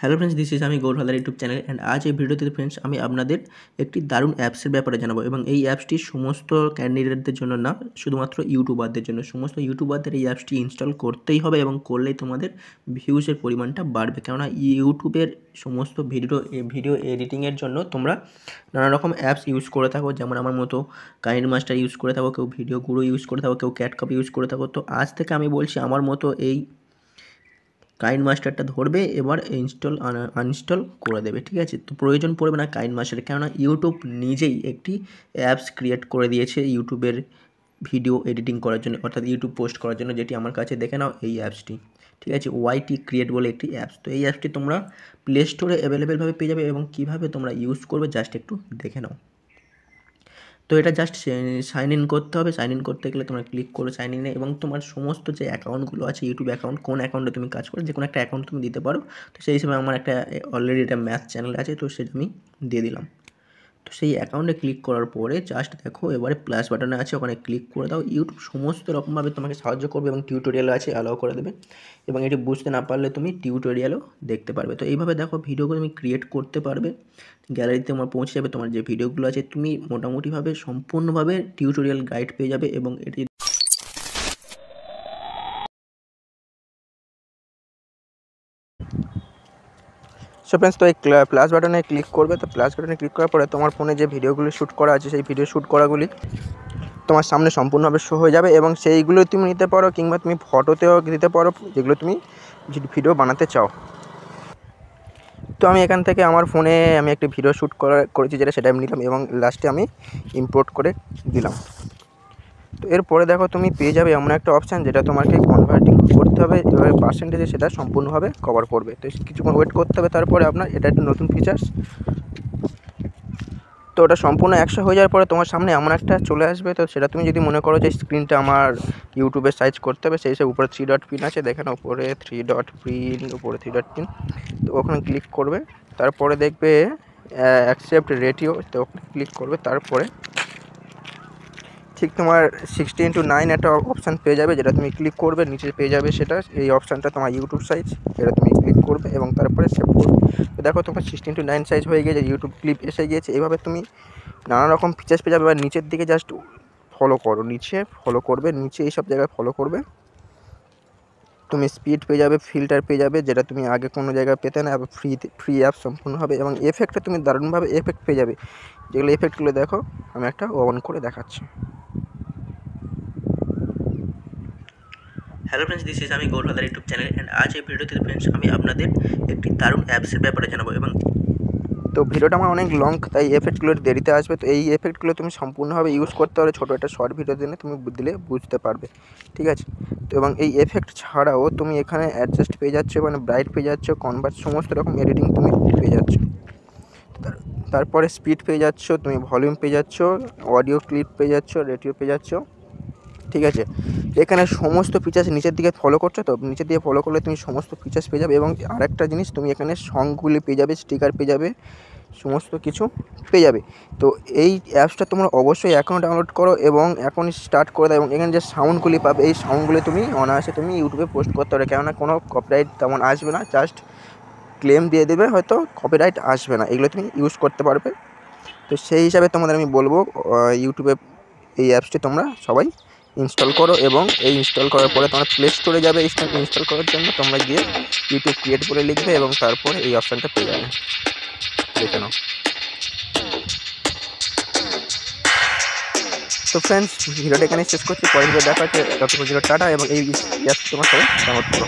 Hello friends, this is আমি Gour Haldar YouTube channel and আজ এই ভিডিওতে ফ্রেন্ডস আমি আপনাদের একটি দারুণ অ্যাপসের ব্যাপারে জানাবো এবং এই অ্যাপসটি সমস্ত ক্যান্ডিডেটদের জন্য না, শুধুমাত্র ইউটিউবারদের জন্য। সমস্ত ইউটিউবারদের এই অ্যাপসটি ইনস্টল করতেই হবে এবং করলেই তোমাদের ভিউজের পরিমাণটা বাড়বে। কেননা ইউটিউবের সমস্ত ভিডিও এডিটিংয়ের জন্য তোমরা নানা রকম অ্যাপস ইউজ করে থাকো, যেমন আমার মতো কাইন মাস্টার ইউজ করে থাকো, কেউ ভিডিও গুরু ইউজ করে থাকো, কেউ ক্যাটকপি ইউজ করে থাকো। তো আজ থেকে আমি বলছি আমার মতো এই কাইন মাস্টারটা ধরবে, এবার আনইনস্টল করে দেবে। ঠিক আছে, তো প্রয়োজন পড়বে না কাইন মাস্টারের, কেননা ইউটিউব নিজেই একটি অ্যাপস ক্রিয়েট করে দিয়েছে ইউটিউবের ভিডিও এডিটিং করার জন্য, অর্থাৎ ইউটিউব পোস্ট করার জন্য, যেটি আমার কাছে দেখে নাও এই অ্যাপসটি। ঠিক আছে, ওয়াইটি ক্রিয়েট বলে একটি অ্যাপস। তো এই অ্যাপসটি তোমরা প্লে স্টোরে অ্যাভেলেবেলভাবে পেয়ে যাবে এবং কীভাবে তোমরা ইউজ করবে জাস্ট একটু দেখে নাও। তো এটা জাস্ট সাইন ইন করতে হবে। সাইন ইন করতে গেলে তোমরা ক্লিক করো সাইন ইনে এবং তোমার সমস্ত যে অ্যাকাউন্টগুলো আছে, ইউটিউব অ্যাকাউন্ট, কোন অ্যাকাউন্টে তুমি কাজ করো, যে কোনো একটা অ্যাকাউন্ট তুমি দিতে পারো। তো সেই হিসেবে আমার একটা অলরেডি একটা ম্যাথ চ্যানেল আছে, তো সেটা আমি দিয়ে দিলাম। তো সেই অ্যাকাউন্টে ক্লিক করার পরে জাস্ট দেখো এবারে প্লাস বাটনে আছে, ওখানে ক্লিক করে দাও। ইউটিউব সমস্ত রকমভাবে তোমাকে সাহায্য করবে এবং টিউটোরিয়াল আছে, অ্যালাউ করে দেবে এবং এটি বুঝতে না পারলে তুমি টিউটোরিয়ালও দেখতে পারবে। তো এইভাবে দেখো ভিডিওগুলো তুমি ক্রিয়েট করতে পারবে, গ্যালারিতে তোমার পৌঁছে যাবে। তোমার যে ভিডিওগুলো আছে তুমি মোটামুটিভাবে সম্পূর্ণভাবে টিউটোরিয়াল গাইড পেয়ে যাবে এবং এটি সো ফ্রেন্ডস, তো এই প্লাস বাটনে ক্লিক করবে। তো প্লাস বাটনে ক্লিক করার পরে তোমার ফোনে যে ভিডিওগুলি শ্যুট করা আছে সেই ভিডিও শ্যুট করাগুলি তোমার সামনে সম্পূর্ণভাবে শো হয়ে যাবে এবং সেইগুলো তুমি নিতে পারো, কিংবা তুমি ফটোতেও দিতে পারো যেগুলো তুমি ভিডিও বানাতে চাও। তো আমি এখান থেকে আমার ফোনে আমি একটি ভিডিও শ্যুট করেছি, যেটা সেটা আমি নিলাম এবং লাস্টে আমি ইম্পোর্ট করে দিলাম। তো এরপরে দেখো তুমি পেয়ে যাবে এমন একটা অপশান যেটা তোমাকে কনভার্টিং করতে হবে, এবারে পার্সেন্টেজে সেটা সম্পূর্ণভাবে কভার করবে। তো কিছুক্ষণ ওয়েট করতে হবে, তারপরে আপনার এটা একটা নতুন ফিচার্স। তো ওটা সম্পূর্ণ 100 হয়ে যাওয়ার পরে তোমার সামনে এমন একটা চলে আসবে। তো সেটা তুমি যদি মনে করো যে স্ক্রিনটা আমার ইউটিউবের সাইজ করতে হবে, সেই হিসেবে উপরে 3 ডট পিন আছে, দেখেন উপরে 3 ডট পিন, উপরে 3 ডট পিন। তো ওখানে ক্লিক করবে, তারপরে দেখবে অ্যাকসেপ্ট রেটিও, তো ওখানে ক্লিক করবে। তারপরে ঠিক তোমার 60:9 একটা অপশান পেয়ে যাবে, যেটা তুমি ক্লিক করবে, নিচে পেয়ে যাবে সেটা এই অপশানটা তোমার ইউটিউব সাইজ, এটা তুমি ক্লিক করবে এবং তারপরে সেভ করবে। তো দেখো তোমার 60:9 সাইজ হয়ে গিয়েছে, ইউটিউব ক্লিপ এসে গিয়েছে। এইভাবে তুমি নানা রকম ফিচার্স পেয়ে যাবে। এবার নিচের দিকে জাস্ট ফলো করো, নিচে ফলো করবে, নিচে এইসব জায়গায় ফলো করবে। তুমি স্পিড পেয়ে যাবে, ফিল্টার পেয়ে যাবে, যেটা তুমি আগে কোনো জায়গায় পেতে না, আবার ফ্রি অ্যাপ সম্পূর্ণ হবে এবং এফেক্টে তুমি দারুণভাবে এফেক্ট পেয়ে যাবে। যেগুলো এফেক্টগুলো দেখো আমি একটা অন করে দেখাচ্ছি। হ্যালো ফ্রেন্ডস, দিস ইজ আমি Gour Haldar YouTube channel and আজ এই ভিডিওতে ফ্রেন্ডস আমি আপনাদের একটি দারুণ অ্যাপসের ব্যাপারে জানাবো এবং তো ভিডিওটা আমার অনেক লং, তাই এফেক্টগুলো দেরিতে আসবে। তো এই এফেক্টগুলো তুমি সম্পূর্ণভাবে ইউজ করতে পারো, ছোটো একটা শর্ট ভিডিও দিলে তুমি দিলে বুঝতে পারবে। ঠিক আছে, তো এবং এই এফেক্ট ছাড়াও তুমি এখানে অ্যাডজাস্ট পেয়ে যাচ্ছ, মানে ব্রাইট পেয়ে যাচ্ছ, কনভার্ট, সমস্ত রকম এডিটিং তুমি পেয়ে যাচ্ছ। তারপরে স্পিড পেয়ে যাচ্ছ, তুমি ভলিউম পেয়ে যাচ্ছ, অডিও ক্লিপ পেয়ে যাচ্ছ, রেডিও পেয়ে যাচ্ছ। ঠিক আছে, এখানে সমস্ত ফিচার্স নিচের দিকে ফলো করছো, তো নিচের দিকে ফলো করলে তুমি সমস্ত ফিচার্স পেয়ে যাবে এবং আরেকটা জিনিস তুমি এখানে সংগুলি পেয়ে যাবে, স্টিকার পেয়ে যাবে, সমস্ত কিছু পেয়ে যাবে। তো এই অ্যাপসটা তোমরা অবশ্যই এখনও ডাউনলোড করো এবং এখনই স্টার্ট করে দাও এবং এখানে যে সাউন্ডগুলি পাবে এই সাউন্ডগুলি তুমি অনায়াসে তুমি ইউটিউবে পোস্ট করতে পারো, কেননা কোনো কপিরাইট তেমন আসবে না, জাস্ট ক্লেম দিয়ে দেবে, হয়তো কপিরাইট আসবে না, এগুলো তুমি ইউজ করতে পারবে। তো সেই হিসাবে তোমাদের আমি বলবো ইউটিউবে এই অ্যাপসটি তোমরা সবাই ইনস্টল করো এবং এই ইনস্টল করার পরে তোমরা প্লে স্টোরে যাবে ইনস্টল করার জন্য, তোমরা গিয়ে ইউটিউব ক্রিয়েট বলে লিখবে এবং তারপরে এই অপশানটা পেয়ে যাবে, দেখে নাও। তো ফ্রেন্ডস, ভিডিওটা এখানে শেষ করছি, পরের ভিডিও দেখা হচ্ছে, ততক্ষণ টাটা এবং এই অ্যাপস তোমরা সবাই ডাউনলোড করো।